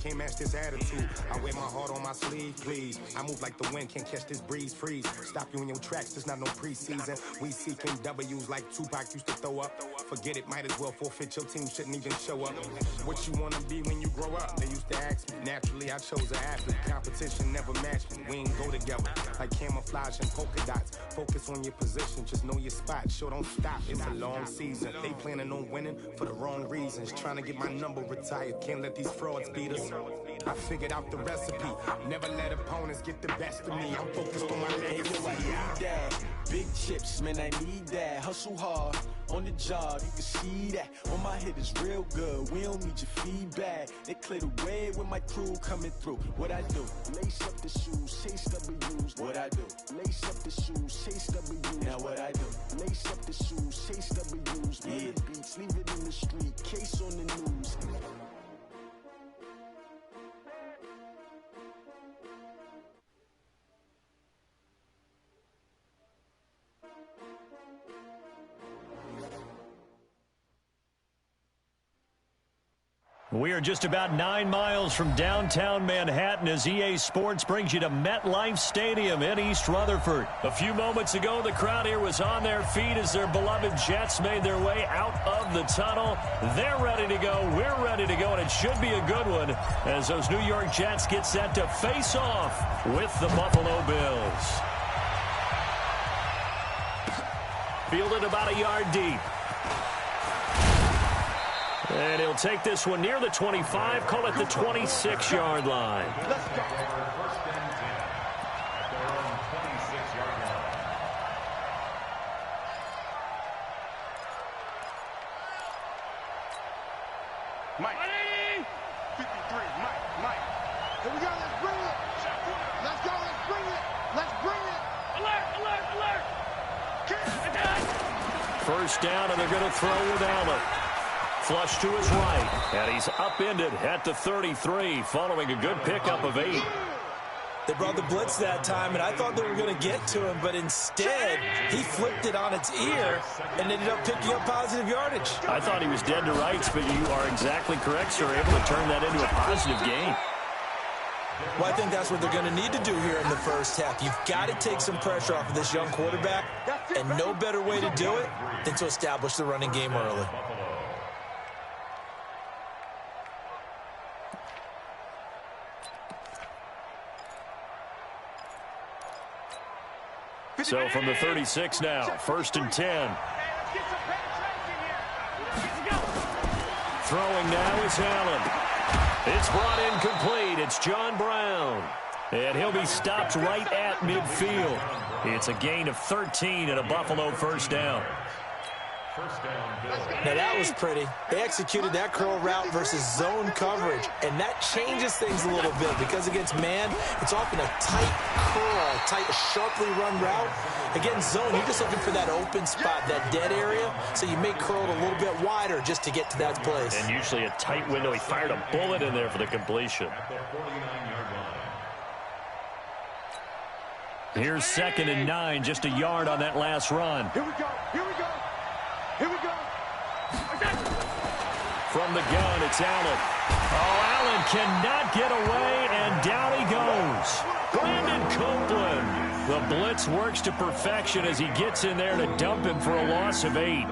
Can't match this attitude. I wear my heart on my sleeve, please. I move like the wind, can't catch this breeze, freeze. Stop you in your tracks, there's not no preseason. We seeking W's like Tupac used to throw up. Forget it, might as well forfeit. Your team shouldn't even show up. What you wanna be when you grow up? They used to ask me. Naturally, I chose an athlete. Competition never matched me. We ain't go together like camouflage and polka dots. Focus on your position, just know your spot. Sure, don't stop. It's a long season. They planning on winning for the wrong reasons. Trying to get my number retired. Can't let these frauds beat us. I figured out the recipe. Never let opponents get the best of me. I'm focused on my legacy. I need that. Big chips, man, I need that. Hustle hard on the job, you can see that. On my head is real good. We don't need your feedback. They clear the way with my crew coming through. What I do? Lace up the shoes, chase W's. What I do? Lace up the shoes, chase W's. Now what I do? Lace up the shoes, chase W's. Yeah. Beats, leave it in the street. Case on the news. We are just about 9 miles from downtown Manhattan as EA Sports brings you to MetLife Stadium in East Rutherford. A few moments ago, the crowd here was on their feet as their beloved Jets made their way out of the tunnel. They're ready to go. We're ready to go, and it should be a good one as those New York Jets get set to face off with the Buffalo Bills. Fielded about a yard deep. And he'll take this one near the 25, call it the 26-yard line. Let's go. First and 10 at their own 26-yard line. Mike. 53, Mike. Here we go, let's bring it. Let's go, let's bring it. Let's bring it. Alert. First down, and they're going to throw with Allen. Flush to his right, and he's upended at the 33, following a good pickup of 8. They brought the blitz that time, and I thought they were going to get to him, but instead, he flipped it on its ear and ended up picking up positive yardage. I thought he was dead to rights, but you are exactly correct, sir, able to turn that into a positive gain. Well, I think that's what they're going to need to do here in the first half. You've got to take some pressure off of this young quarterback, and no better way to do it than to establish the running game early. So from the 36 now, first and 10. Throwing now is Allen. It's brought in complete. It's John Brown. And he'll be stopped right at midfield. It's a gain of 13 and a Buffalo first down. Now that was pretty. They executed that curl route versus zone coverage, and that changes things a little bit because against man, it's often a tight curl, tight, sharply run route. Against zone, you're just looking for that open spot, that dead area, so you may curl it a little bit wider just to get to that place. And usually a tight window. He fired a bullet in there for the completion. Here's 2nd and 9, just a yard on that last run. Here we go. From the gun, it's Allen. Oh, Allen cannot get away, and down he goes. Brandon Copeland. The blitz works to perfection as he gets in there to dump him for a loss of 8.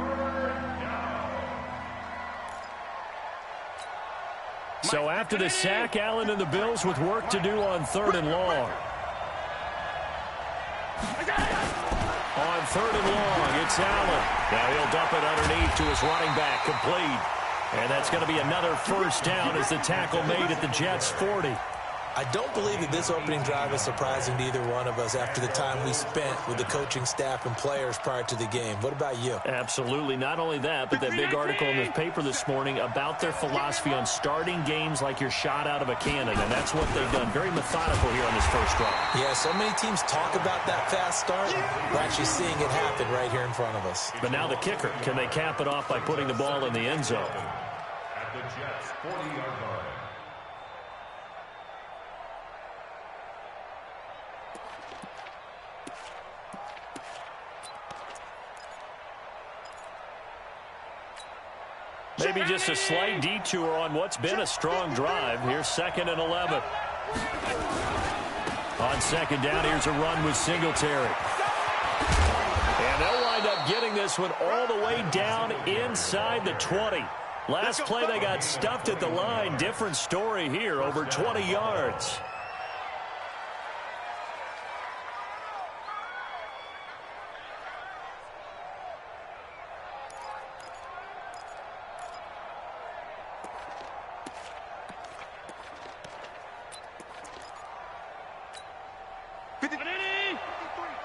So after the sack, Allen and the Bills with work to do on 3rd and long. On 3rd and long, it's Allen. Now he'll dump it underneath to his running back, complete. And that's going to be another first down as the tackle made at the Jets' 40. I don't believe that this opening drive is surprising to either one of us after the time we spent with the coaching staff and players prior to the game. What about you? Absolutely. Not only that, but that big article in the paper this morning about their philosophy on starting games like you're shot out of a cannon, and that's what they've done. Very methodical here on this first drive. Yeah, so many teams talk about that fast start. We're actually seeing it happen right here in front of us. But now the kicker. Can they cap it off by putting the ball in the end zone? At the Jets' 40-yard line. Maybe just a slight detour on what's been a strong drive. Here's 2nd and 11. On 2nd down, here's a run with Singletary. And they'll wind up getting this one all the way down inside the 20. Last play, they got stuffed at the line. Different story here, over 20 yards.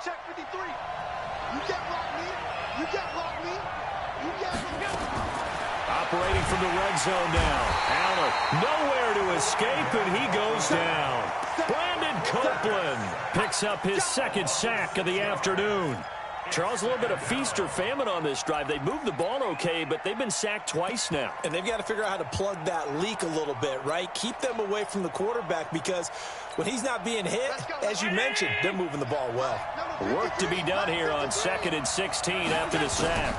Check 53. You can't block me. You can't block me. You can't. Operating from the red zone now. Allen nowhere to escape, and he goes down. Brandon Copeland picks up his 2nd sack of the afternoon. Charles, a little bit of feast or famine on this drive. They moved the ball okay, but they've been sacked twice now. And they've got to figure out how to plug that leak a little bit, right? Keep them away from the quarterback, because when he's not being hit, as you mentioned, they're moving the ball well. Work to be done here on 2nd and 16 after the sack.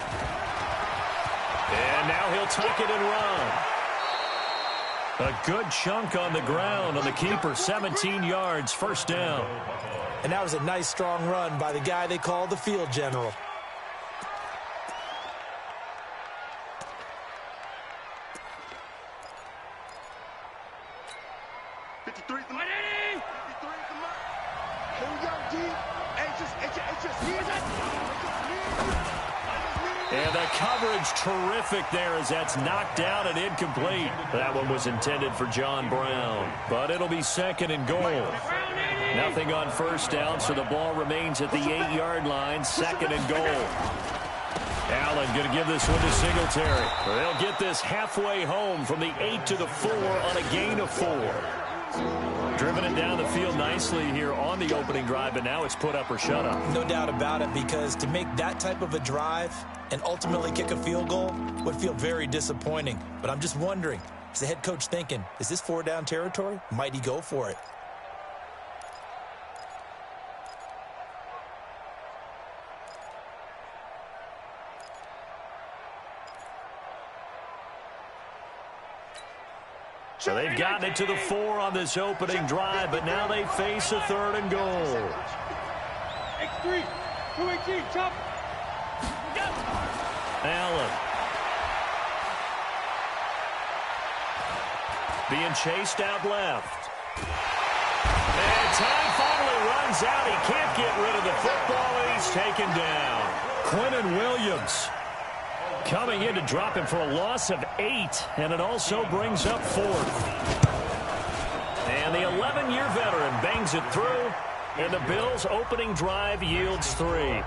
And now he'll tuck it and run. A good chunk on the ground on the keeper, 17 yards, 1st down. And that was a nice, strong run by the guy they call the field general. And the coverage terrific there as that's knocked down and incomplete. That one was intended for John Brown, but it'll be 2nd and goal. Nothing on 1st down, so the ball remains at the 8-yard line, 2nd and goal. Allen going to give this one to Singletary. They'll get this halfway home from the 8 to the 4 on a gain of 4. Driven it down the field nicely here on the opening drive, but now it's put up or shut up. No doubt about it, because to make that type of a drive and ultimately kick a field goal would feel very disappointing. But I'm just wondering, is the head coach thinking, is this 4-down territory? Might he go for it? So they've gotten it to the 4 on this opening drive, but now they face a 3rd and goal. X3, 218, chop. Allen. Being chased out left. And time finally runs out. He can't get rid of the football, and he's taken down. Quinnen Williams coming in to drop him for a loss of 8, and it also brings up 4th. And the 11-year veteran bangs it through, and the Bills' opening drive yields 3.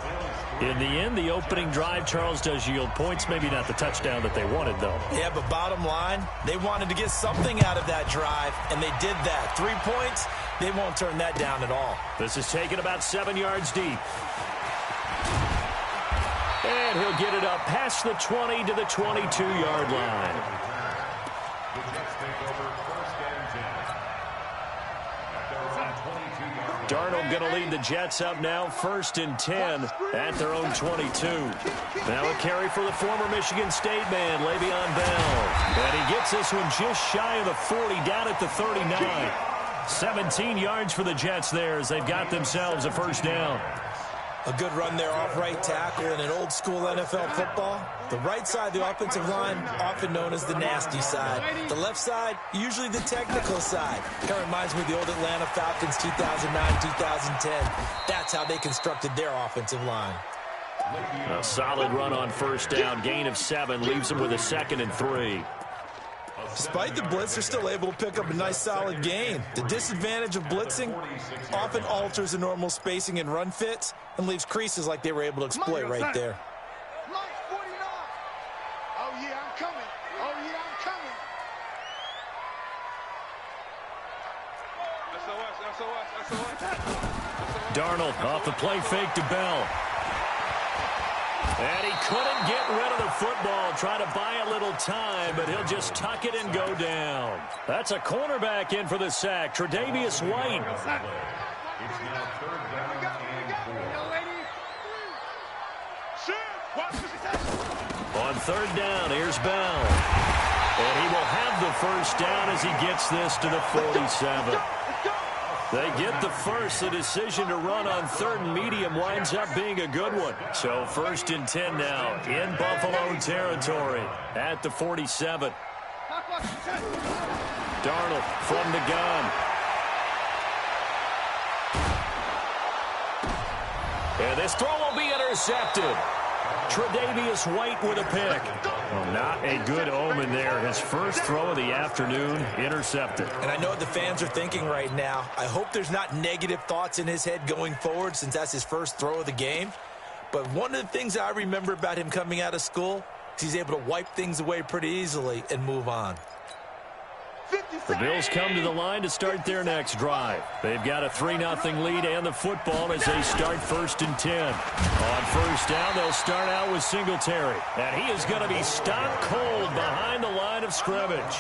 In the end, the opening drive, Charles, does yield points. Maybe not the touchdown that they wanted, though. Yeah, but bottom line, they wanted to get something out of that drive, and they did that. 3 points, they won't turn that down at all. This is taken about 7 yards deep. And he'll get it up past the 20 to the 22-yard line. Darnold going to lead the Jets up now, 1st and 10 at their own 22. Now a carry for the former Michigan State man, Le'Veon Bell. And he gets this one just shy of the 40, down at the 39. 17 yards for the Jets there as they've got themselves a 1st down. A good run there off right tackle in an old-school NFL football. The right side of the offensive line, often known as the nasty side. The left side, usually the technical side. Kind of reminds me of the old Atlanta Falcons 2009-2010. That's how they constructed their offensive line. A solid run on 1st down. Gain of 7 leaves them with a 2nd and 3. Despite the blitz, they're still able to pick up a nice solid gain. The disadvantage of blitzing often alters the normal spacing and run fits and leaves creases like they were able to exploit right there. Mike 49. Oh, yeah, I'm coming. Oh, yeah, I'm coming. SOS. Darnold off the play fake to Bell. And he couldn't get rid of the football, trying to buy a little time, but he'll just tuck it and go down. That's a cornerback in for the sack, Tre'Davious White. It's now 3rd down and 4. On On third down, here's Bell. And he will have the first down as he gets this to the 47. They get the first. The decision to run on third and medium winds up being a good one. So 1st and 10 now in Buffalo territory at the 47. Darnold from the gun. And this throw will be intercepted. Tre'Davious White with a pick. Well, not a good omen there. His first throw of the afternoon intercepted. And I know what the fans are thinking right now. I hope there's not negative thoughts in his head going forward since that's his first throw of the game. But one of the things I remember about him coming out of school is he's able to wipe things away pretty easily and move on. The Bills come to the line to start their next drive. They've got a 3-0 lead and the football as they start 1st and 10. On first down, they'll start out with Singletary. And he is going to be stopped cold behind the line of scrimmage.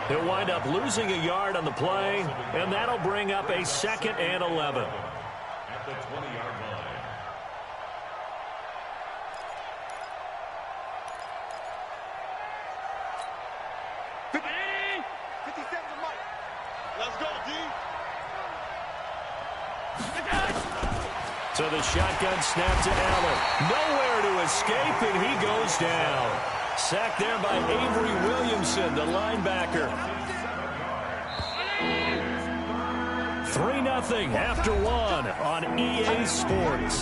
He'll wind up losing a yard on the play, and that'll bring up a 2nd and 11. At the 20-yard line. Let's go, D. So the shotgun snap to Allen. Nowhere to escape, and he goes down. Sacked there by Avery Williamson, the linebacker. 3-0 after 1 on EA Sports.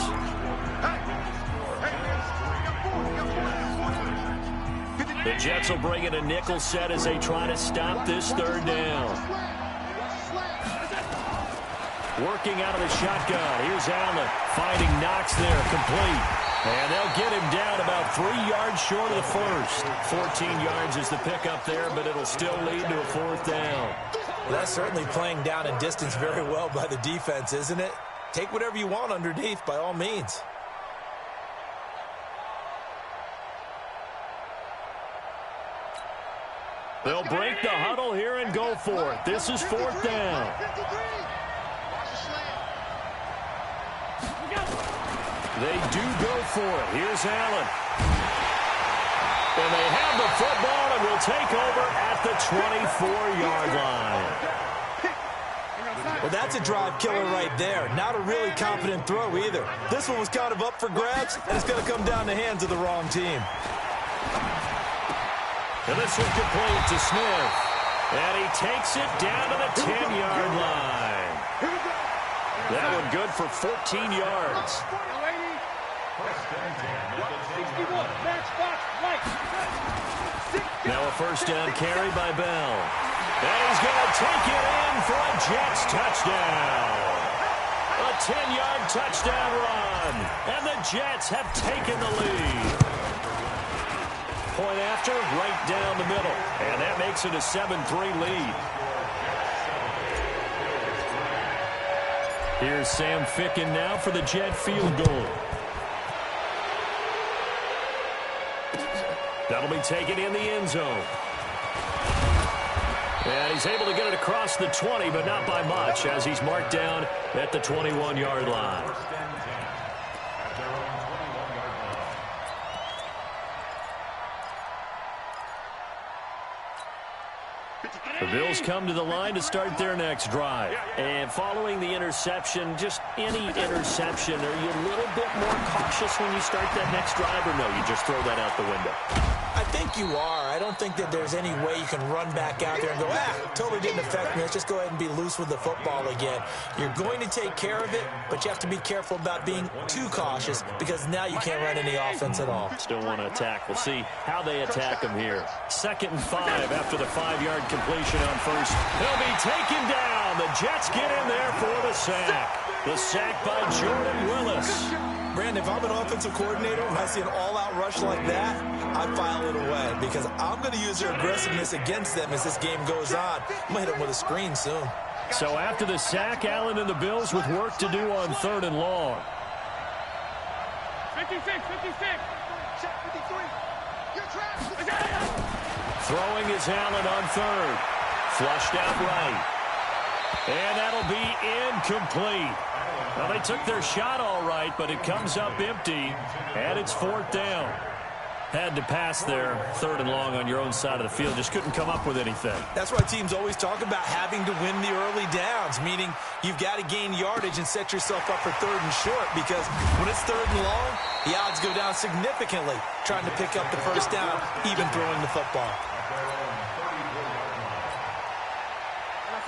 The Jets will bring in a nickel set as they try to stop this 3rd down. Working out of the shotgun. Here's Allen finding Knox there, complete. And they'll get him down about 3 yards short of the first. 14 yards is the pickup there, but it'll still lead to a 4th down. Well, that's certainly playing down in distance very well by the defense, isn't it? Take whatever you want underneath, by all means. They'll break the huddle here and go for it. This is 4th down. They do go for it. Here's Allen. And they have the football and will take over at the 24-yard line. Well, that's a drive killer right there. Not a really confident throw either. This one was kind of up for grabs, and it's going to come down the hands of the wrong team. And this one complete to Smith. And he takes it down to the 10-yard line. That one good for 14 yards. Now a 1st down carry by Bell. And he's going to take it in for a Jets touchdown. A 10-yard touchdown run. And the Jets have taken the lead. Point after, right down the middle. And that makes it a 7-3 lead. Here's Sam Ficken now for the Jet field goal. That'll be taken in the end zone. And he's able to get it across the 20, but not by much, as he's marked down at the 21-yard line. The Bills come to the line to start their next drive. And following the interception, just any interception, are you a little bit more cautious when you start that next drive, or no, you just throw that out the window? I think you are. I don't think that there's any way you can run back out there and go, totally didn't affect me. Let's just go ahead and be loose with the football again. You're going to take care of it, but you have to be careful about being too cautious because now you can't run any offense at all. Still want to attack. We'll see how they attack him here. 2nd and 5 after the 5-yard completion on first. He'll be taken down. The Jets get in there for the sack. The sack by Jordan Willis. Brandon, if I'm an offensive coordinator and I see an all-out rush like that, I file it away because I'm going to use their aggressiveness against them as this game goes on. I'm going to hit them with a screen soon. So after the sack, Allen and the Bills with work to do on 3rd and long. 56. Check 53. You're trapped. Throwing is Allen on 3rd. Flushed out right. And that'll be incomplete. Well, they took their shot all right, but it comes up empty, and it's 4th down. Had to pass there, 3rd and long on your own side of the field. Just couldn't come up with anything. That's why teams always talk about having to win the early downs, meaning you've got to gain yardage and set yourself up for 3rd and short, because when it's 3rd and long, the odds go down significantly trying to pick up the first down, even throwing the football.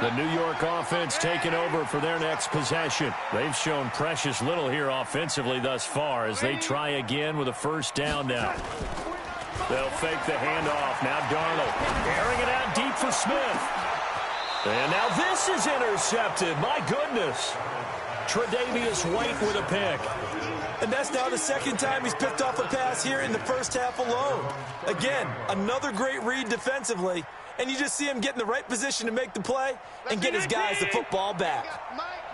The New York offense taking over for their next possession. They've shown precious little here offensively thus far as they try again with a first down now. They'll fake the handoff. Now Darnold airing it out deep for Smith. And now this is intercepted. My goodness. Tre'Davious White with a pick. And that's now the 2nd time he's picked off a pass here in the first half alone. Again, another great read defensively. And you just see him get in the right position to make the play and get his guys the football back.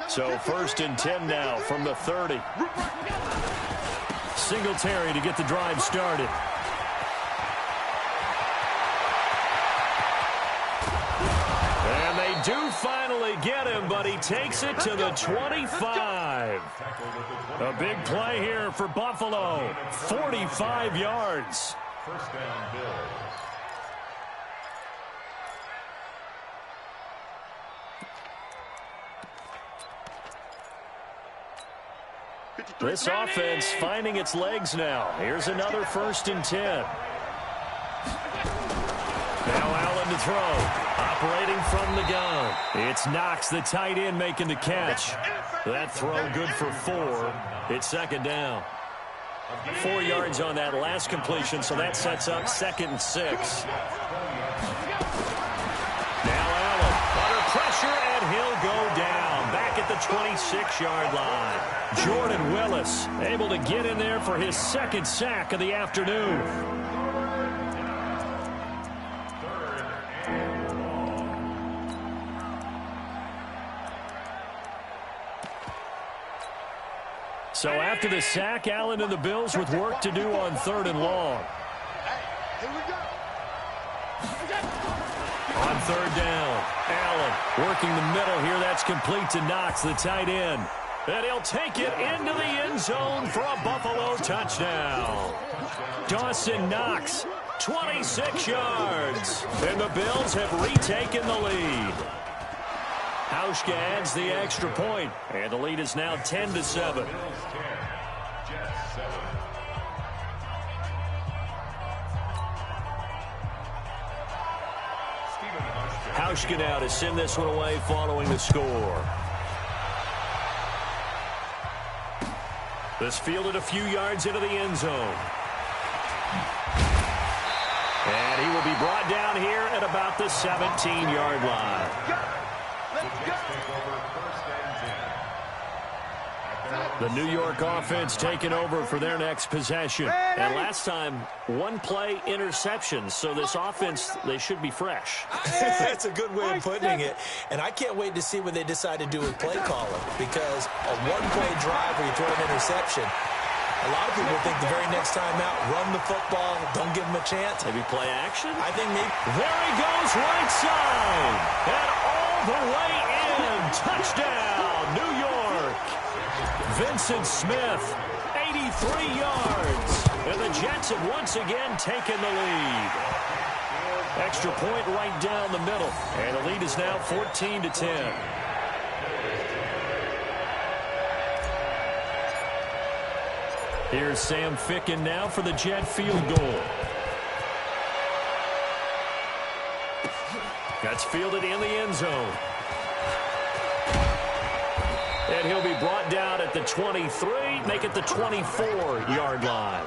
So 1st and 10 now from the 30. Singletary to get the drive started. And they do finally get him, but he takes it to the 25. A big play here for Buffalo. 45 yards. First down, Bills. This offense finding its legs now. Here's another 1st and 10. Now Allen to throw. Operating from the gun. It's Knox, the tight end, making the catch. That throw good for 4. It's 2nd down. 4 yards on that last completion, so that sets up 2nd and 6. Now Allen under pressure, and he'll go down. Back at the 26-yard line. Jordan Willis able to get in there for his 2nd sack of the afternoon. So after the sack, Allen and the Bills with work to do on 3rd and long. Here we go. On 3rd down, Allen working the middle here. That's complete to Knox, the tight end. And he'll take it into the end zone for a Buffalo touchdown. Dawson Knox, 26 yards. And the Bills have retaken the lead. Hauschka adds the extra point, and the lead is now 10-7. Hauschka now to send this one away following the score. This fielded a few yards into the end zone. And he will be brought down here at about the 17-yard line. The New York offense taking over for their next possession. And last time, 1-play interception. So this offense, they should be fresh. That's a good way of putting it. And I can't wait to see what they decide to do with play calling. Because a 1-play drive where you throw an interception, a lot of people think the very next time out, run the football, don't give them a chance. Maybe play action? I think maybe. There he goes, right side. And all the way in. Touchdown, New York. Vincent Smith, 83 yards. And the Jets have once again taken the lead. Extra point right down the middle. And the lead is now 14-10. Here's Sam Ficken now for the Jet field goal. That's fielded in the end zone. And he'll be brought down at the 23, make it the 24-yard line.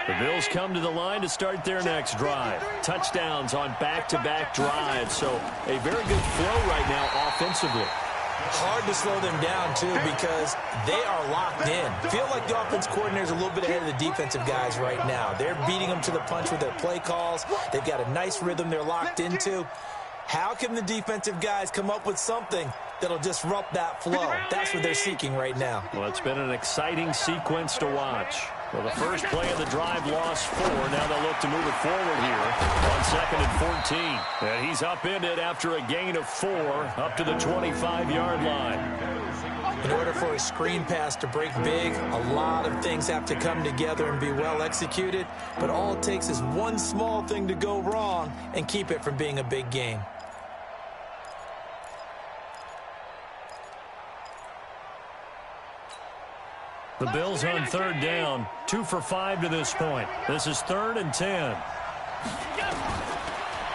The Bills come to the line to start their next drive. Touchdowns on back-to-back drives, so a very good flow right now offensively. Hard to slow them down, too, because they are locked in. Feel like the offense coordinator's a little bit ahead of the defensive guys right now. They're beating them to the punch with their play calls. They've got a nice rhythm they're locked into. How can the defensive guys come up with something that'll disrupt that flow. That's what they're seeking right now. Well, it's been an exciting sequence to watch. Well, the first play of the drive lost 4. Now they'll look to move it forward here on 2nd and 14. And he's upended after a gain of 4 up to the 25-yard line. In order for a screen pass to break big, a lot of things have to come together and be well executed. But all it takes is one small thing to go wrong and keep it from being a big gain. The Bills on 3rd down, 2 for 5 to this point. This is 3rd and 10.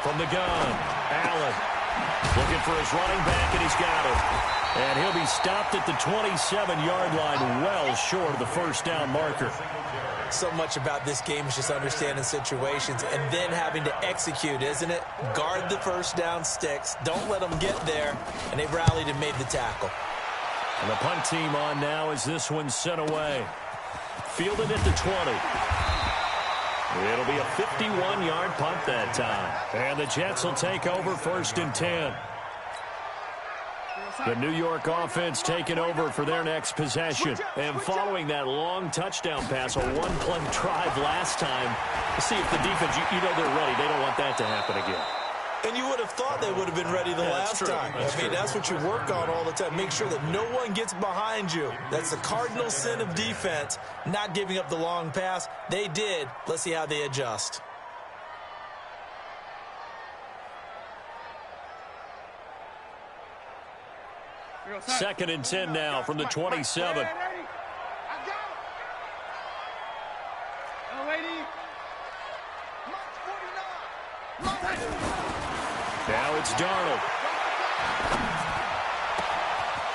From the gun, Allen looking for his running back, and he's got him. And he'll be stopped at the 27-yard line, well short of the first down marker. So much about this game is just understanding situations and then having to execute, isn't it? Guard the first down sticks. Don't let them get there. And they rallied and made the tackle. And the punt team on now as this one's sent away. Fielded at the 20. It'll be a 51-yard punt that time. And the Jets will take over 1st and 10. The New York offense taking over for their next possession. And following that long touchdown pass, a one-play drive last time, let's see if the defense, you know they're ready. They don't want that to happen again. And you would have thought they would have been ready the last time. I mean, that's what you work on all the time. Make sure that no one gets behind you. That's the cardinal sin of defense, not giving up the long pass. They did. Let's see how they adjust. Second and 10 now from the 27. Now it's Darnold.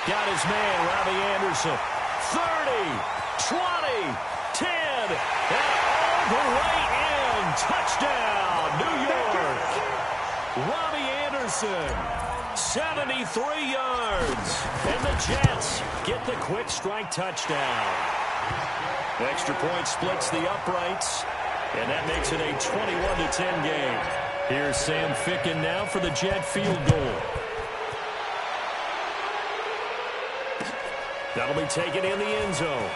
Got his man, Robbie Anderson. 30, 20, 10, and all the way in. Touchdown, New York. Robbie Anderson, 73 yards. And the Jets get the quick strike touchdown. Extra point splits the uprights, and that makes it a 21-10 game. Here's Sam Ficken now for the Jet field goal. That'll be taken in the end zone.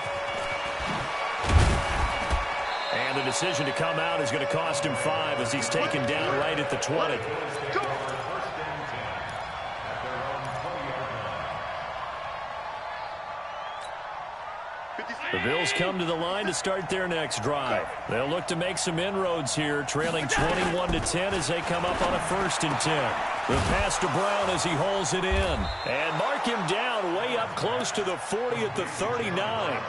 And the decision to come out is going to cost him 5 as he's taken down right at the 20. The Bills come to the line to start their next drive. They'll look to make some inroads here, trailing 21-10 as they come up on a 1st and 10. The pass to Brown as he holds it in. And mark him down way up close to the 40 at the 39.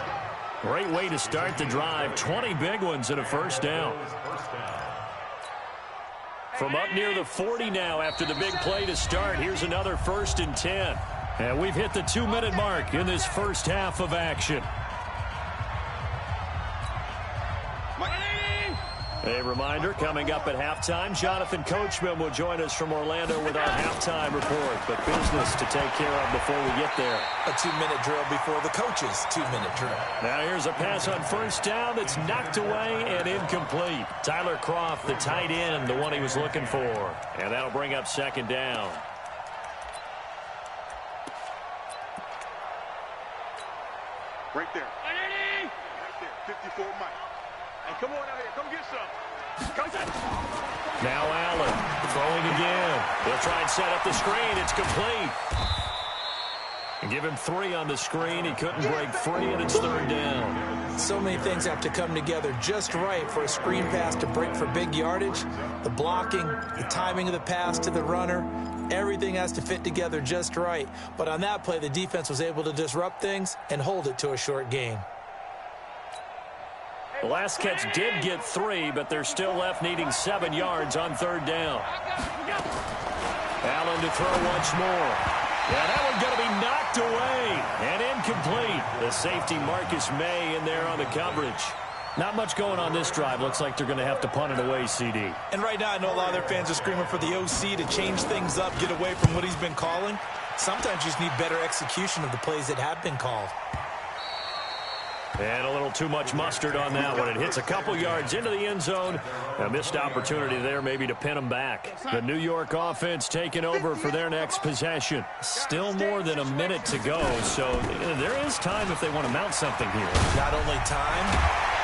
Great way to start the drive. 20 big ones and a first down. From up near the 40 now after the big play to start, here's another 1st and 10. And we've hit the 2-minute mark in this first half of action. A reminder, coming up at halftime, Jonathan Coachman will join us from Orlando with our halftime report. But business to take care of before we get there. A 2-minute drill before the coach's 2-minute drill. Now here's a pass on first down that's knocked away and incomplete. Tyler Kroft, the tight end, the one he was looking for. And that'll bring up 2nd down. Right there. Right there. 54 Mike. Hey, come on out here. Come get some. Now Allen throwing again. They'll try and set up the screen. It's complete. And give him 3 on the screen. He couldn't break free, and it's 3rd down. So many things have to come together just right for a screen pass to break for big yardage. The blocking, the timing of the pass to the runner, everything has to fit together just right. But on that play, the defense was able to disrupt things and hold it to a short gain. The last catch did get 3, but they're still left needing 7 yards on 3rd down. Allen to throw once more. Yeah, that one's going to be knocked away and incomplete. The safety Marcus May in there on the coverage. Not much going on this drive. Looks like they're going to have to punt it away, CD. And right now I know a lot of their fans are screaming for the OC to change things up, get away from what he's been calling. Sometimes you just need better execution of the plays that have been called. And a little too much mustard on that one. It hits a couple yards into the end zone. A missed opportunity there maybe to pin them back. The New York offense taking over for their next possession. Still more than a minute to go, so there is time if they want to mount something here. Not only time,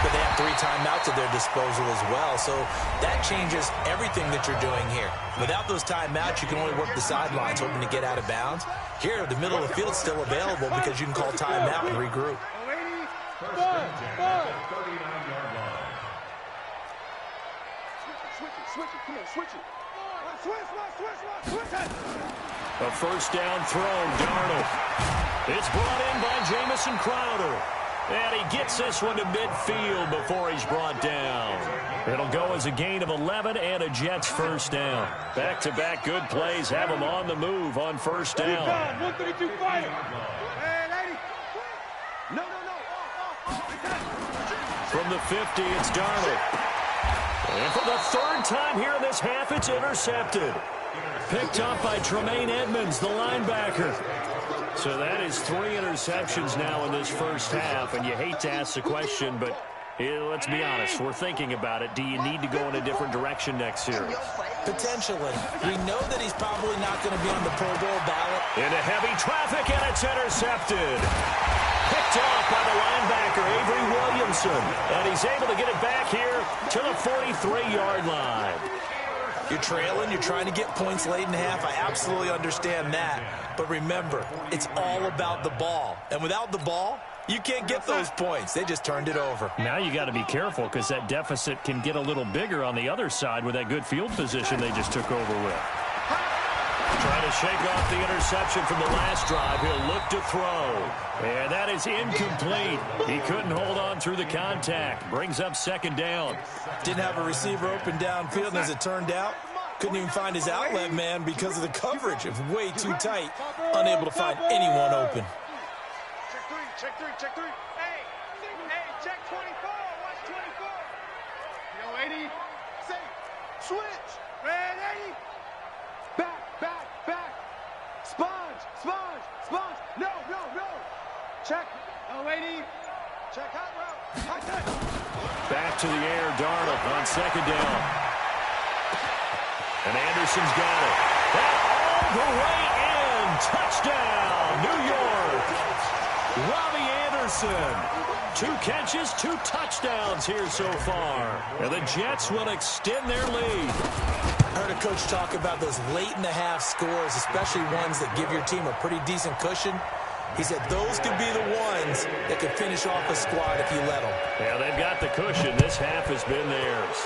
but they have 3 timeouts at their disposal as well, so that changes everything that you're doing here. Without those timeouts, you can only work the sidelines, hoping to get out of bounds. Here, the middle of the field is still available because you can call timeout and regroup. Switch it. Come on, switch it. Switch it. A first down throw, Darnold. It's brought in by Jamison Crowder. And he gets this one to midfield before he's brought down. It'll go as a gain of 11 and a Jets first down. Back-to-back good plays have them on the move on first down. 132 fire. Hey, lady. No. From the 50, it's Darnold. And for the 3rd time here in this half, it's intercepted. Picked up by Tremaine Edmonds, the linebacker. So that is 3 interceptions now in this first half, and you hate to ask the question, but let's be honest, we're thinking about it. Do you need to go in a different direction next series? Potentially. We know that he's probably not going to be on the Pro Bowl ballot. Into heavy traffic, and it's intercepted. Picked off by the linebacker, Avery Williamson. And he's able to get it back here to the 43-yard line. You're trailing, you're trying to get points late in the half. I absolutely understand that. But remember, it's all about the ball. And without the ball, you can't get those points. They just turned it over. Now you got to be careful because that deficit can get a little bigger on the other side with that good field position they just took over with. Trying to shake off the interception from the last drive. He'll look to throw. And that is incomplete. He couldn't hold on through the contact. Brings up 2nd down. Didn't have a receiver open downfield, and as it turned out, couldn't even find his outlet man because of the coverage. It was way too tight. Unable to find anyone open. Check three. Hey, check 24. Watch 24. Yo, 80. Say, switch. Red 80. Back. Sponge. No. Check. Yo, 80. Check hot route. High touch. Back to the air, Darnold on 2nd down. And Anderson's got it. That all the way in. Touchdown, New York. Robbie Anderson. 2 catches, 2 touchdowns here so far. And the Jets will extend their lead. I heard a coach talk about those late-in-the-half scores, especially ones that give your team a pretty decent cushion. He said those could be the ones that could finish off a squad if you let them. Yeah, they've got the cushion. This half has been theirs.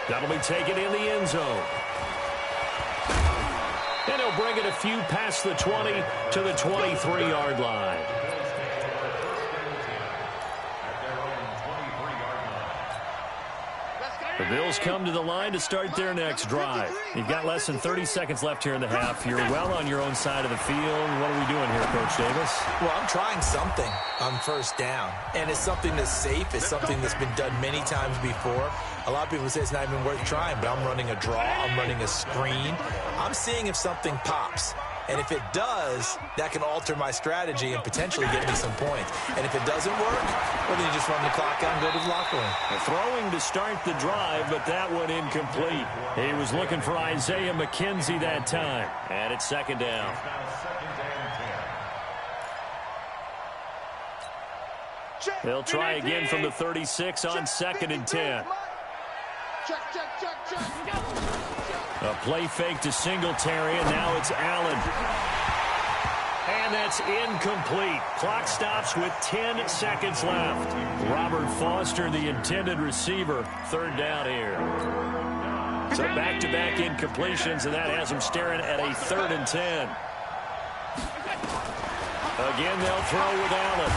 That'll be taken in the end zone. And he'll bring it a few past the 20 to the 23-yard line. The Bills come to the line to start their next drive. You've got less than 30 seconds left here in the half. You're well on your own side of the field. What are we doing here, Coach Davis? Well, I'm trying something on first down, and it's something that's safe. It's something that's been done many times before. A lot of people say it's not even worth trying, but I'm running a draw. I'm running a screen. I'm seeing if something pops. And if it does, that can alter my strategy and potentially get me some points. And if it doesn't work, well, then you just run the clock out and go to the locker room. Throwing to start the drive, but that one incomplete. He was looking for Isaiah McKenzie that time. And it's 2nd down. They'll try again from the 36 on 2nd and 10. Check. A play fake to Singletary, and now it's Allen. And that's incomplete. Clock stops with 10 seconds left. Robert Foster, the intended receiver, 3rd down here. So back-to-back incompletions, and that has him staring at a 3rd and 10. Again, they'll throw with Allen.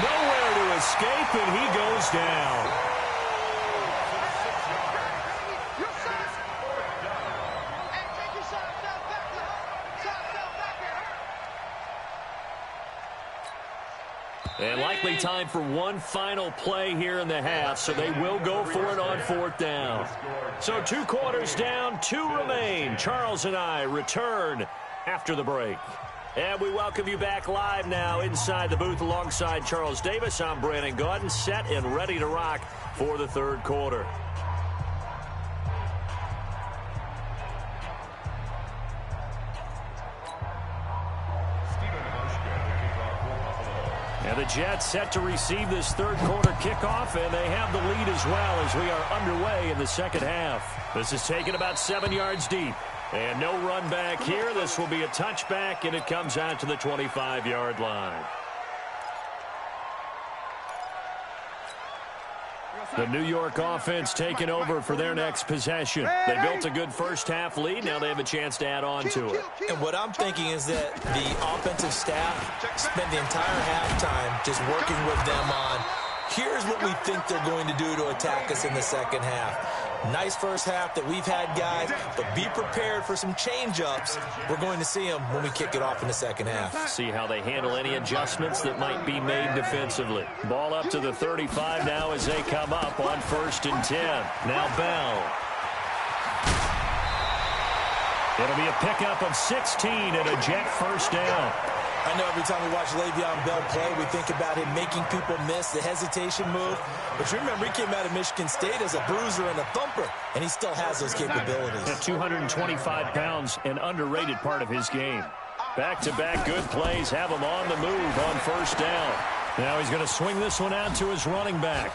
Nowhere to escape, and he goes down. And likely time for one final play here in the half, so they will go for it on 4th down. So 2 quarters down, 2 remain. Charles and I return after the break. And we welcome you back live now inside the booth alongside Charles Davis. I'm Brandon Gaudin, set and ready to rock for the third quarter. And the Jets set to receive this third quarter kickoff, and they have the lead as well as we are underway in the second half. This is taken about 7 yards deep. And no run back here. This will be a touchback, and it comes out to the 25-yard line. The New York offense taking over for their next possession. They built a good first-half lead. Now they have a chance to add on to it. And what I'm thinking is that the offensive staff spent the entire halftime just working with them on, here's what we think they're going to do to attack us in the second half. Nice first half that we've had, guys, but be prepared for some change-ups. We're going to see them when we kick it off in the second half. See how they handle any adjustments that might be made defensively. Ball up to the 35 now as they come up on 1st and 10. Now Bell. It'll be a pickup of 16 and a Jet first down. I know every time we watch Le'Veon Bell play, we think about him making people miss the hesitation move. But you remember, he came out of Michigan State as a bruiser and a thumper, and he still has those capabilities. At 225 pounds, an underrated part of his game. Back-to-back good plays have him on the move on 1st down. Now he's going to swing this one out to his running back.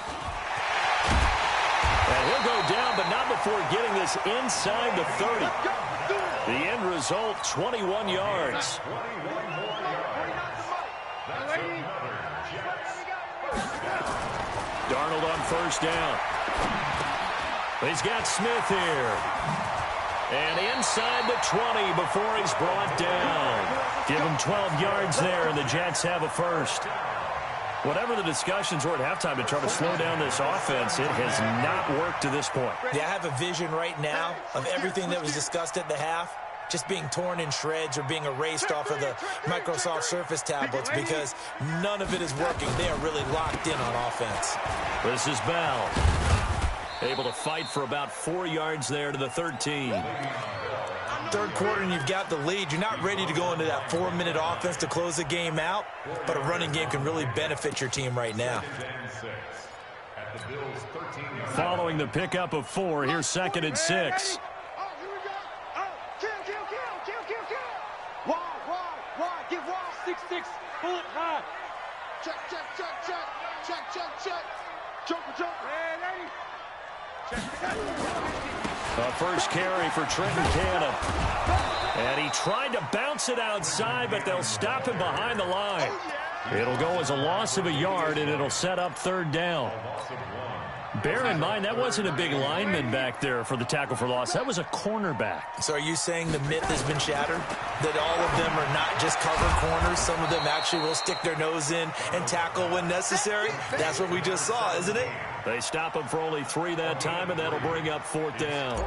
And he'll go down, but not before getting this inside the 30. The end result, 21 yards. Darnold on 1st down. He's got Smith here. And inside the 20 before he's brought down. Give him 12 yards there, and the Jets have a first. Whatever the discussions were at halftime to try to slow down this offense, it has not worked to this point. Yeah, I have a vision right now of everything that was discussed at the half just being torn in shreds or being erased off of the Microsoft Surface tablets because none of it is working. They are really locked in on offense. This is Bell. Able to fight for about 4 yards there to the 13. Third quarter and you've got the lead. You're not ready to go into that 4-minute offense to close the game out, but a running game can really benefit your team right now. Following the pickup of 4, here's 2nd and 6. Get wide. 6-6. Pull it high. Check. Joker. The first carry for Trenton Cannon. And he tried to bounce it outside, but they'll stop him behind the line. It'll go as a loss of a yard, and it'll set up 3rd down. Bear in mind, that wasn't a big lineman back there for the tackle for loss. That was a cornerback. So are you saying the myth has been shattered? That all of them are not just cover corners? Some of them actually will stick their nose in and tackle when necessary? That's what we just saw, isn't it? They stop him for only 3 that time, and that'll bring up 4th down.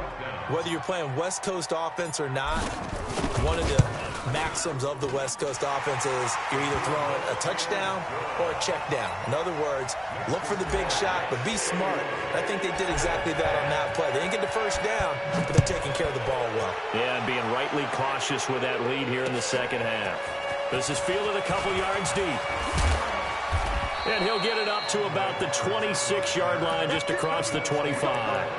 Whether you're playing West Coast offense or not, one of the maxims of the West Coast offense is you're either throwing a touchdown or a check down. In other words, look for the big shot, but be smart. I think they did exactly that on that play. They didn't get the first down, but they're taking care of the ball well. Yeah, and being rightly cautious with that lead here in the second half. This is fielded a couple yards deep. And he'll get it up to about the 26-yard line, just across the 25.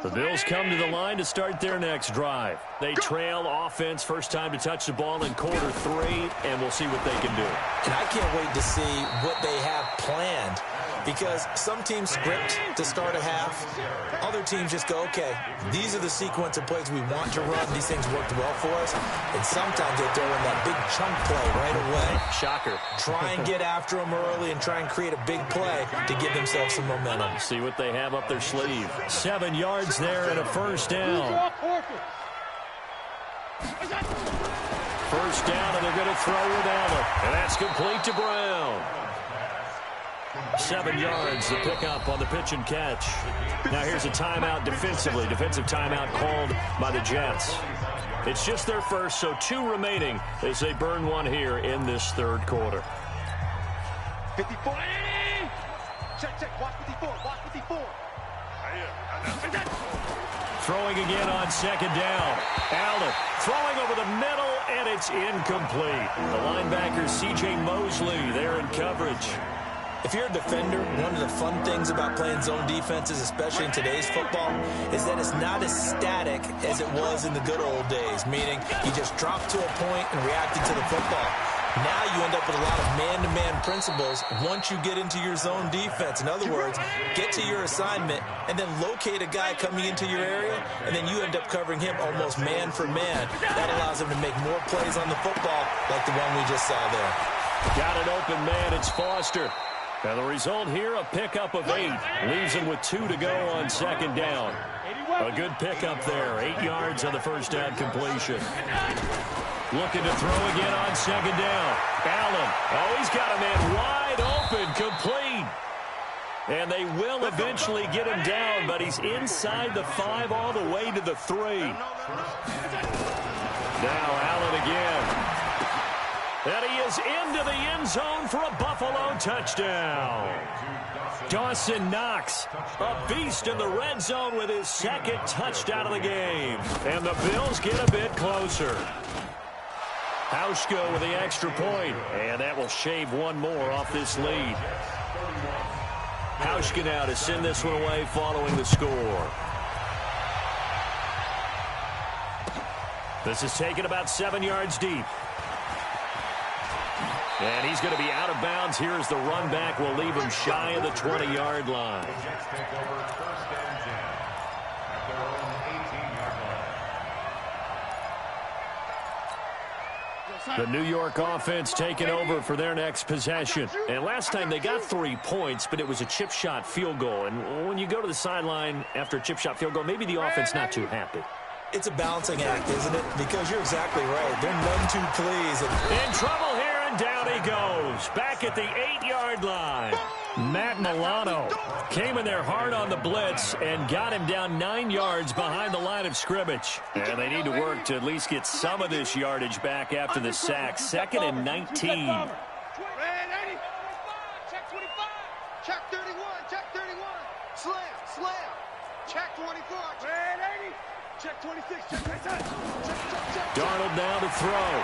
The Bills come to the line to start their next drive. They trail offense, first time to touch the ball in quarter 3, and we'll see what they can do. And I can't wait to see what they have planned, because some teams script to start a half. Other teams just go, okay, these are the sequence of plays we want to run. These things worked well for us. And sometimes they throw in that big chunk play right away. Shocker. Try and get after them early and try and create a big play to give themselves some momentum. See what they have up their sleeve. 7 yards there and a first down. first down, and they're going to throw with Allen. And that's complete to Brown. 7 yards, the pickup on the pitch and catch. Now here's a timeout defensively. Defensive timeout called by the Jets. It's just their first, so 2 remaining as they burn one here in this third quarter. 54. Check. Watch 54. Watch 54. Throwing again on second down. Allen throwing over the middle, and it's incomplete. The linebacker, C.J. Mosley, there in coverage. If you're a defender, one of the fun things about playing zone defenses, especially in today's football, is that it's not as static as it was in the good old days, meaning you just dropped to a point and reacted to the football. Now you end up with a lot of man-to-man principles once you get into your zone defense. In other words, get to your assignment and then locate a guy coming into your area, and then you end up covering him almost man for man. That allows him to make more plays on the football like the one we just saw there. Got an open man. It's Foster. And the result here, a pickup of 8. Leaves him with 2 to go on second down. A good pickup there. 8 yards on the first down completion. Looking to throw again on second down. Allen. Oh, he's got a man wide open, complete. And they will eventually get him down, but he's inside the 5 all the way to the 3. Now Allen again. And he is into the end zone for a Buffalo touchdown. Dawson Knox, a beast in the red zone with his second touchdown of the game. And the Bills get a bit closer. Hauschka with the extra point, and that will shave one more off this lead. Hauschka now to send this one away following the score. This is taken about 7 yards deep. And he's going to be out of bounds here as the run back will leave him shy of the 20-yard line. The New York offense taking over for their next possession. And last time they got 3 points, but it was a chip shot field goal. And when you go to the sideline after a chip shot field goal, maybe the offense not too happy. It's a balancing act, isn't it? Because you're exactly right. They're none too pleased. In trouble here, and down he goes. Back at the 8-yard line. Matt Milano came in there hard on the blitz and got him down 9 yards behind the line of scrimmage. And they need to work to at least get some of this yardage back after the sack. 2nd and 19. Check 25. Check 31. Check 31. Slam. Check 24. Check 26. Check. Darnold now to throw.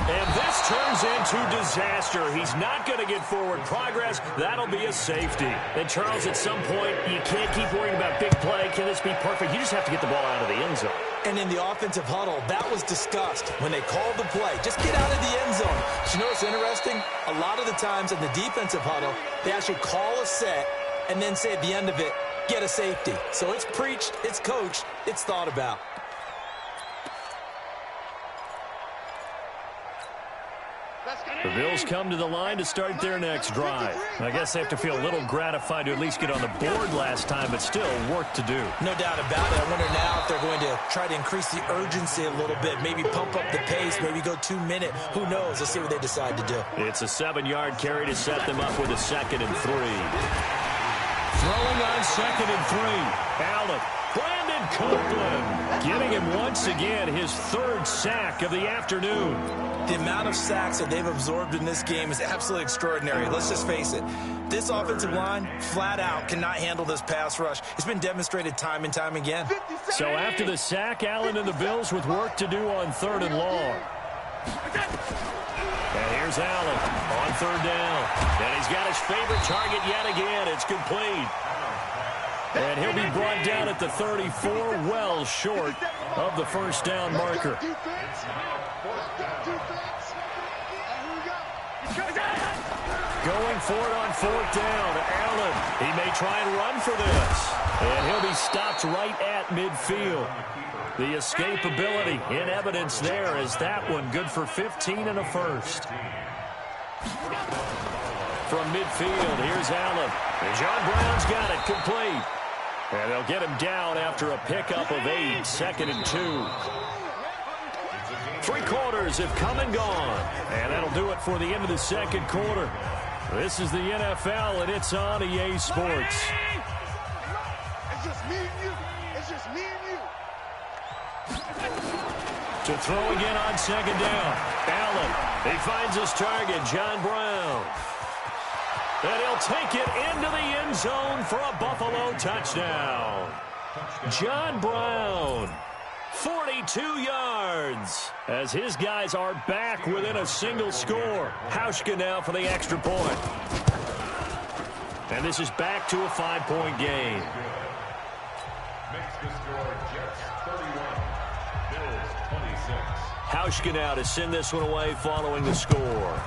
And this turns into disaster. He's not going to get forward progress. That'll be a safety. And, Charles, at some point, you can't keep worrying about big play. Can this be perfect? You just have to get the ball out of the end zone. And in the offensive huddle, that was discussed when they called the play. Just get out of the end zone. But you know what's interesting? A lot of the times in the defensive huddle, they actually call a set and then say at the end of it, get a safety. So it's preached, it's coached, it's thought about. The Bills come to the line to start their next drive. I guess they have to feel a little gratified to at least get on the board last time, but still work to do. No doubt about it. I wonder now if they're going to try to increase the urgency a little bit, maybe pump up the pace, maybe go 2-minute. Who knows? Let's see what they decide to do. It's a 7-yard carry to set them up with a 2nd and 3. Throwing on 2nd and 3. Allen. Brandon Copeland getting him once again his 3rd sack of the afternoon. The amount of sacks that they've absorbed in this game is absolutely extraordinary. Let's just face it. This offensive line, flat out, cannot handle this pass rush. It's been demonstrated time and time again. So after the sack, Allen and the Bills with work to do on 3rd and long. And here's Allen on 3rd down. And he's got his favorite target yet again. It's complete. And he'll be brought down at the 34, well short of the first down marker. Going for it on 4th down. Allen, he may try and run for this. And he'll be stopped right at midfield. The escapability in evidence there is that one good for 15 and a first. From midfield, here's Allen. And John Brown's got it complete. And they'll get him down after a pickup of 8, 2nd and 2. 3 quarters have come and gone. And that'll do it for the end of the second quarter. This is the NFL, and it's on EA Sports. It's just me and you. It's just me and you. To throw again on second down. Allen, he finds his target, John Brown. And he'll take it into the end zone for a Buffalo touchdown. John Brown, 42 yards, as his guys are back within a single score. Hauschka now for the extra point. And this is back to a 5-point game. Makes the score Jets 31, Bills 26. Hauschka now to send this one away following the score.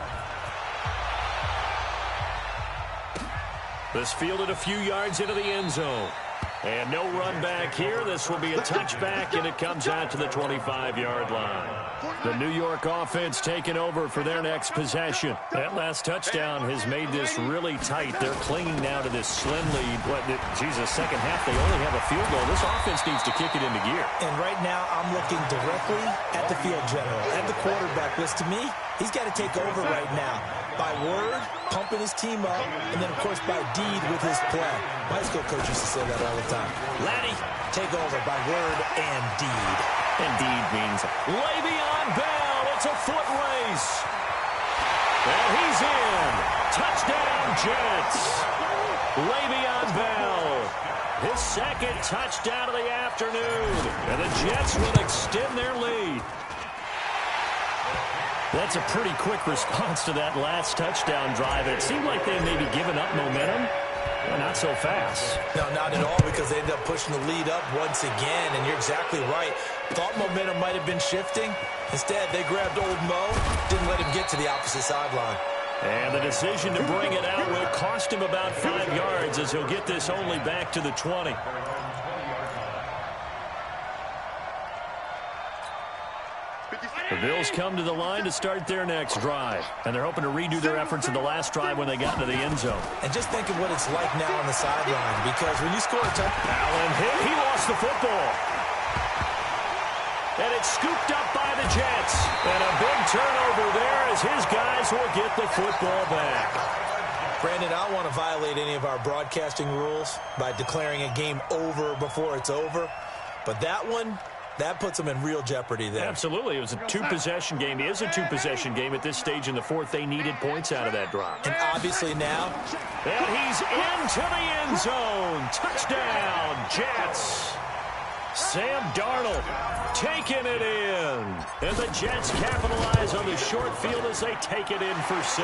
This fielded a few yards into the end zone. And no run back here. This will be a touchback, and it comes out to the 25-yard line. The New York offense taking over for their next possession. That last touchdown has made this really tight. They're clinging now to this slim lead. Second half, they only have a field goal. This offense needs to kick it into gear. And right now, I'm looking directly at the field general, at the quarterback, which to me, he's got to take over right now. By word, pumping his team up, and then, of course, by deed with his play. My high school coach used to say that all the time. Laddie, take over by word and deed. And deed means Le'Veon Bell. It's a foot race. And he's in. Touchdown, Jets. Le'Veon Bell. His second touchdown of the afternoon. And the Jets will extend their lead. That's a pretty quick response to that last touchdown drive. It seemed like they may be giving up momentum. Well, not so fast. No, not at all, because they ended up pushing the lead up once again, and you're exactly right. Thought momentum might have been shifting. Instead, they grabbed old Mo, didn't let him get to the opposite sideline. And the decision to bring it out will cost him about 5 yards, as he'll get this only back to the 20. The Bills come to the line to start their next drive. And they're hoping to redo their efforts in the last drive when they got into the end zone. And just think of what it's like now on the sideline, because when you score a touchdown... Allen hit. He lost the football. And it's scooped up by the Jets. And a big turnover there as his guys will get the football back. Brandon, I don't want to violate any of our broadcasting rules by declaring a game over before it's over. But that one... that puts them in real jeopardy there. Absolutely. It was a 2-possession game. It is a 2-possession game at this stage in the fourth. They needed points out of that drive. And obviously now... and he's into the end zone. Touchdown, Jets. Sam Darnold taking it in. And the Jets capitalize on the short field as they take it in for 6.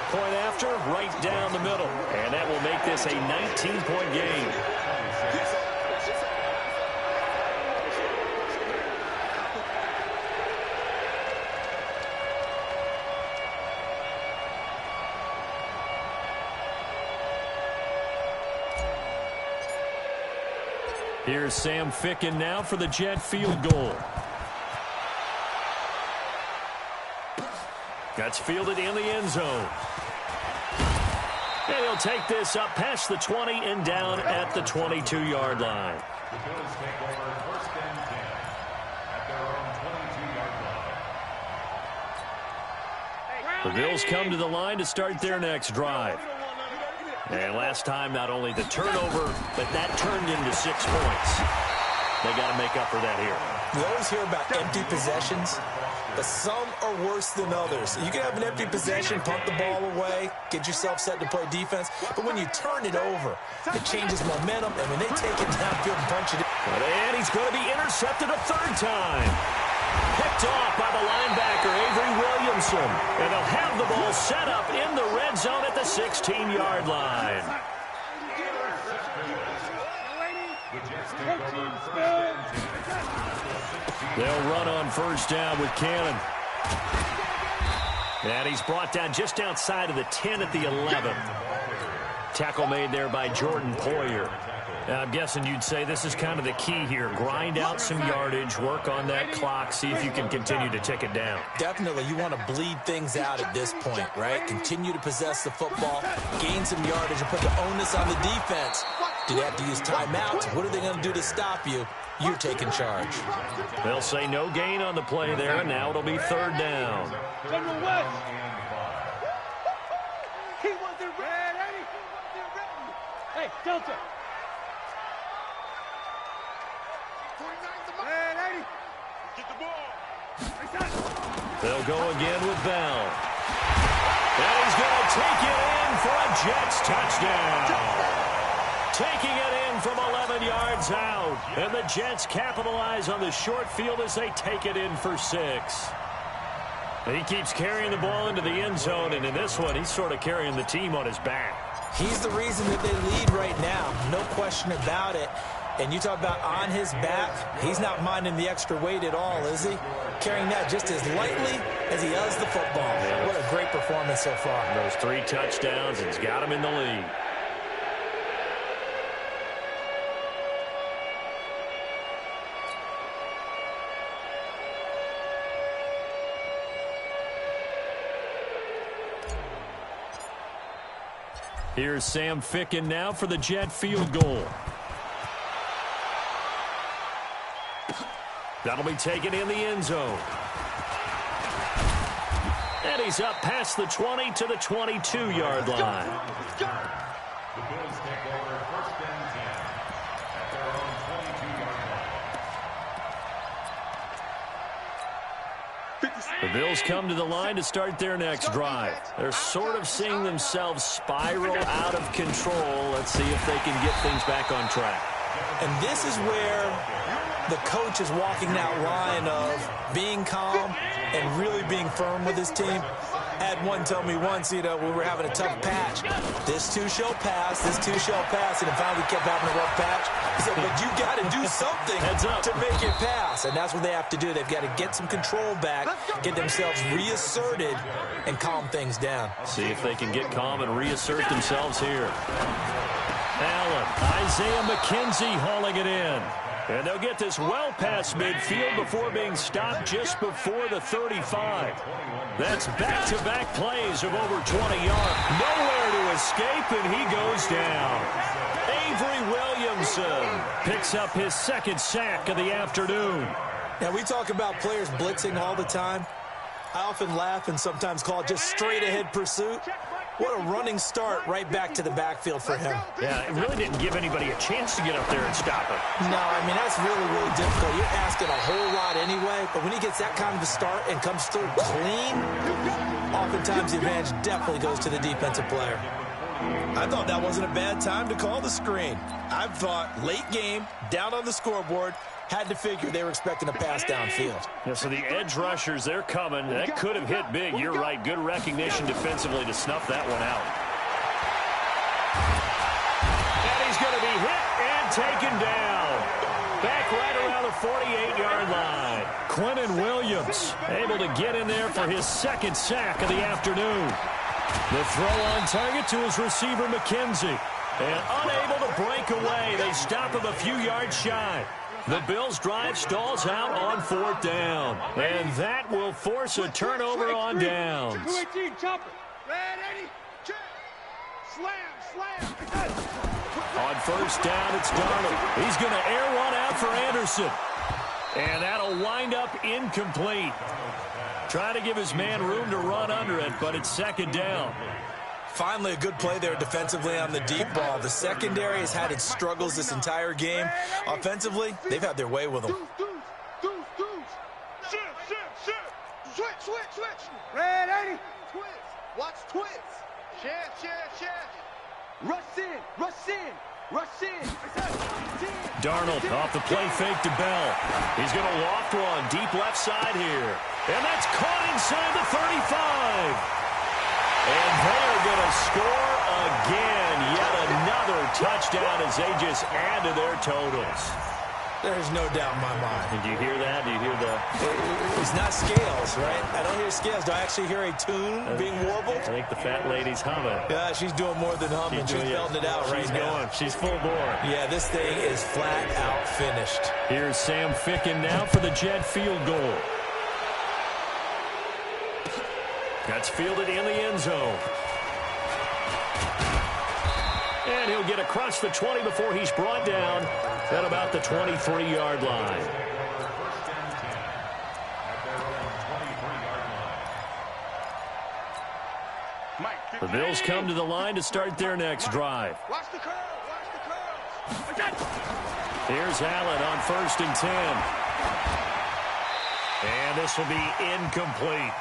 Point after, right down the middle. And that will make this a 19-point game. Here's Sam Ficken now for the Jet field goal. That's fielded in the end zone. And he'll take this up past the 20 and down at the 22-yard line. The Bills take over first and 10 at their own 22-yard line. The Bills come to the line to start their next drive. And last time, not only the turnover, but that turned into 6 points. They got to make up for that here. We always hear about empty possessions, but some are worse than others. You can have an empty possession, pump the ball away, get yourself set to play defense, but when you turn it over, it changes momentum, and when they take it downfield and punch it in. And he's going to be intercepted a 3rd time. Picked off by the linebacker, Avery Williamson. And they'll have the ball set up in the red zone at the 16-yard line. They'll run on first down with Cannon. And he's brought down just outside of the 10 at the 11. Tackle made there by Jordan Poyer. I'm guessing you'd say this is kind of the key here. Grind out some yardage, work on that clock, see if you can continue to tick it down. Definitely, you want to bleed things out at this point, right? Continue to possess the football, gain some yardage, and put the onus on the defense. Do they have to use timeouts? What are they going to do to stop you? you're taking charge. They'll say no gain on the play there, and now it'll be 3rd down. General West. He wasn't ready. Hey, Delta. Get the ball. They'll go again with Bell. And he's going to take it in for a Jets touchdown. Taking it in from 11 yards out. And the Jets capitalize on the short field as they take it in for 6. And he keeps carrying the ball into the end zone, and in this one, he's sort of carrying the team on his back. He's the reason that they lead right now. No question about it. And you talk about on his back, he's not minding the extra weight at all, is he? Carrying that just as lightly as he does the football. What a great performance so far. Those 3 touchdowns, and he's got him in the lead. Here's Sam Ficken now for the Jet field goal. That'll be taken in the end zone. And he's up past the 20 to the 22-yard line. The Bills take over 1st and 10 at their own 22-yard line. The Bills come to the line to start their next drive. They're sort of seeing themselves spiral out of control. Let's see if they can get things back on track. And this is where the coach is walking that line of being calm and really being firm with his team. I had one tell me once, we were having a tough patch. This too shall pass, this too shall pass, and finally kept having a rough patch. He said, but you got to do something to make it pass, and that's what they have to do. They've got to get some control back, get themselves reasserted, and calm things down. See if they can get calm and reassert themselves here. Allen, Isaiah McKenzie hauling it in. And they'll get this well past midfield before being stopped just before the 35. That's back-to-back plays of over 20 yards. Nowhere to escape, and he goes down. Avery Williamson picks up his 2nd sack of the afternoon. Now, we talk about players blitzing all the time. I often laugh and sometimes call it just straight-ahead pursuit. What a running start right back to the backfield for him. Yeah, it really didn't give anybody a chance to get up there and stop it. No, I mean, that's really, really difficult. You're asking a whole lot anyway, but when he gets that kind of a start and comes through clean, oftentimes the advantage definitely goes to the defensive player. I thought that wasn't a bad time to call the screen. I thought late game, down on the scoreboard, had to figure they were expecting a pass downfield. Yeah, so the edge rushers, they're coming. That could have hit big. You're right. Good recognition defensively to snuff that one out. And he's going to be hit and taken down. Back right around the 48-yard line. Quentin Williams able to get in there for his 2nd sack of the afternoon. The throw on target to his receiver, McKenzie. And unable to break away. They stop him a few yards shy. The Bills' drive stalls out on 4th down. And that will force a turnover on downs. 218, chopper. Red 80, check. Slam. On 1st down, it's Darnold. He's going to air one out for Anderson. And that'll wind up incomplete. Trying to give his man room to run under it, but it's 2nd down. Finally, a good play there defensively on the deep ball. The secondary has had its struggles this entire game. Offensively, they've had their way with them. Switch. Red 80. Twist. Watch twist. Share. Rush in. Darnold off the play fake to Bell. He's going to loft one deep left side here. And that's caught inside the 35. And they're going to score again. Yet another touchdown as they just add to their totals. There's no doubt in my mind. Did you hear that? Do you hear the... It's not scales, right? I don't hear scales. Do I actually hear a tune being warbled? I think the fat lady's humming. Yeah, she's doing more than humming. She's belting it out right now. She's full bore. Yeah, this thing is flat out finished. Here's Sam Ficken now for the Jet field goal. That's fielded in the end zone. And he'll get across the 20 before he's brought down at about the 23-yard line. The Bills come to the line to start their next drive. Watch the curl. Watch the curl. Here's Allen on 1st and 10. And this will be incomplete.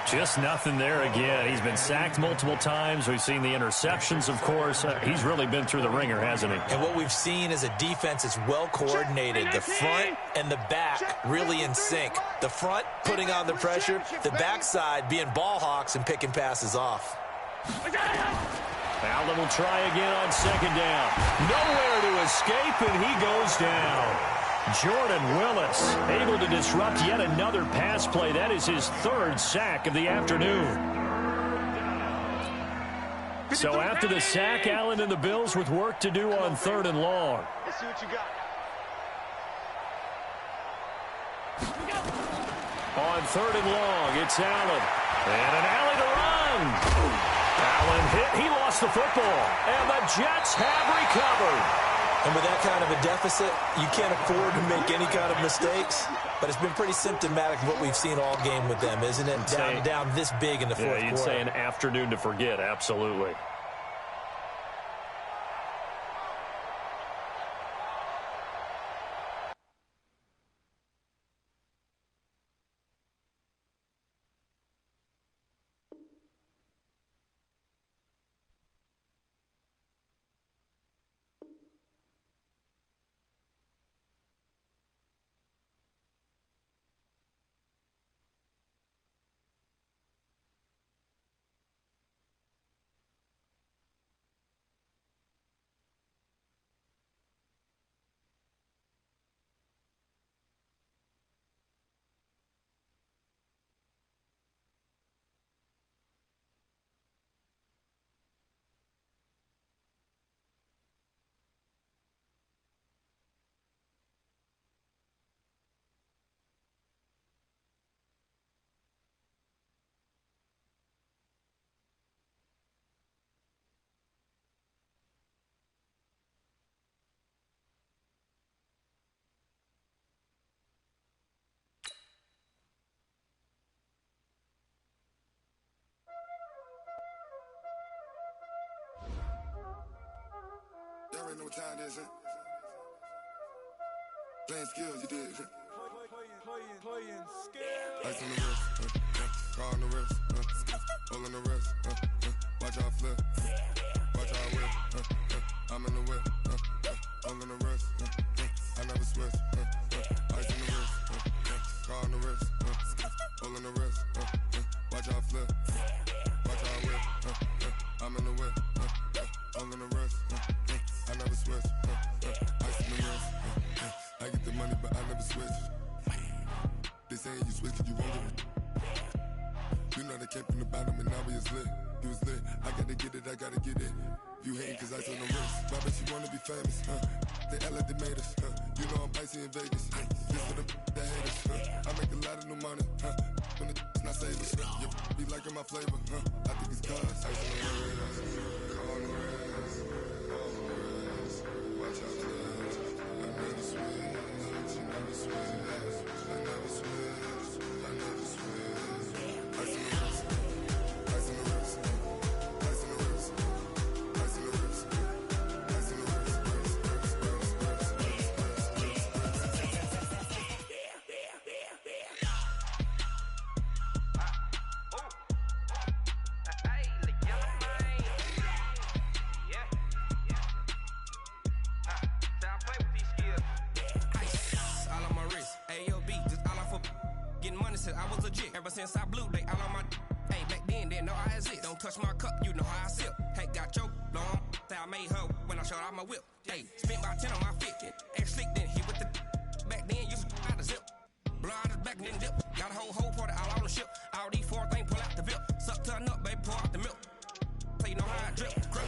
Just nothing there again. He's been sacked multiple times. We've seen the interceptions, of course. He's really been through the ringer, hasn't he? And what we've seen is a defense that's well coordinated. The front and the back really in sync. The front putting on the pressure. The backside being ball hawks and picking passes off. Allen will try again on 2nd down. Nowhere to escape, and he goes down. Jordan Willis able to disrupt yet another pass play. That is his 3rd sack of the afternoon. So after the sack, Allen and the Bills with work to do on 3rd and long. Let's see what you got. On 3rd and long, it's Allen. And an alley to run. Allen hit. He lost the football. And the Jets have recovered. And with that kind of a deficit, you can't afford to make any kind of mistakes. But it's been pretty symptomatic of what we've seen all game with them, isn't it? Down this big in the fourth quarter. You'd say an afternoon to forget, absolutely. Y'all already know what time it is, huh? Playing skills, you did. Playing skills. Ice on the wrist, car on the wrist, hole on the wrist, watch out flip, watch out whip, I'm in the whip, hole on the wrist, I never switch, ice on the wrist, car on the wrist, hole on the wrist, watch out flip, watch out whip, I'm in the whip, hole on the wrist, I never switch, ice on the wrist, I get the money but I never switch. They saying you switch cause you won't get it. You know they came from the bottom and now we is lit. You was lit, I gotta get it, I gotta get it. You hating cause ice on the wrist. Why bet you wanna be famous, They act like they made us, You know I'm icy in Vegas, This for the that hate us, I make a lot of new money, When the not save us, You be liking my flavor, I think it's cause ice on the wrist, car on the wrist, watch out for this. I never switch, you never switch. I never switch, I never switch. Ice on the wrist, ice on the wrist, ice on the wrist, ice on the wrist, ice on the wrist, I was legit. Ever since I blew, they all on my. Hey, back then, didn't know I exist. Don't touch my cup, you know how I sip. Hey, got choked, long. Say I made her when I showed out my whip. Hey, spent about 10 on my fit. Ex slick, then hit with the. Back then, used to out the zip. Blow out his back, then dip. Got a whole party all on the ship. All these 4 things, pull out the VIP. Suck to a nut, baby, pour out the milk. So you know how I drip. Grip.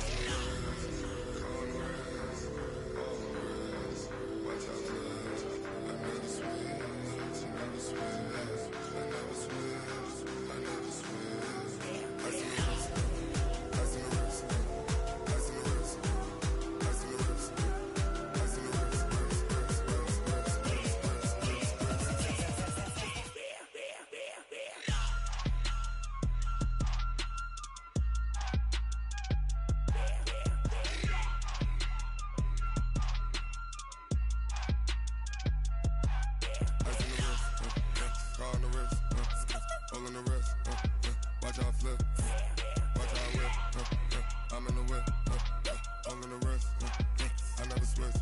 car on the wrist, all in the wrist, watch how I flip, watch how I whip, I'm in the whip, all in the wrist, I never switch.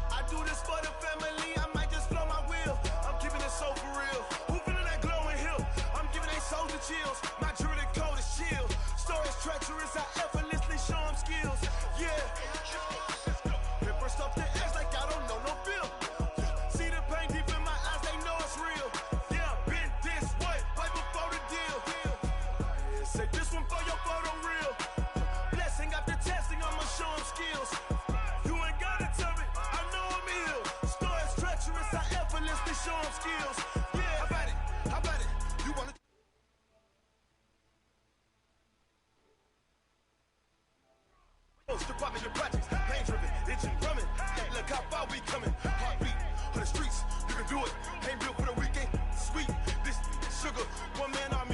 I do this for the family, I might just blow my wheel. I'm keeping it so for real. Who feeling that glowing hill? I'm giving they soldier chills. My jewelry code is chill. Stories treacherous, I effortlessly show them skills. Yeah. Paper stuff to act like I don't know no feel. See the pain deep in my eyes, they know it's real. Yeah, been this way, right before the deal. Say this one for your photo reel. Blessing after testing, I'ma show them skills. You ain't gotta tell me, I know I'm ill. Stories treacherous, I effortlessly show them skills. Yeah, how about it? How about it? You wanna step up in your projects, pain driven, itching, drumming. Look how far we coming. Heartbeat on the streets, you can do it. Ain't built for the weekend. Sweet, this sugar, one man army.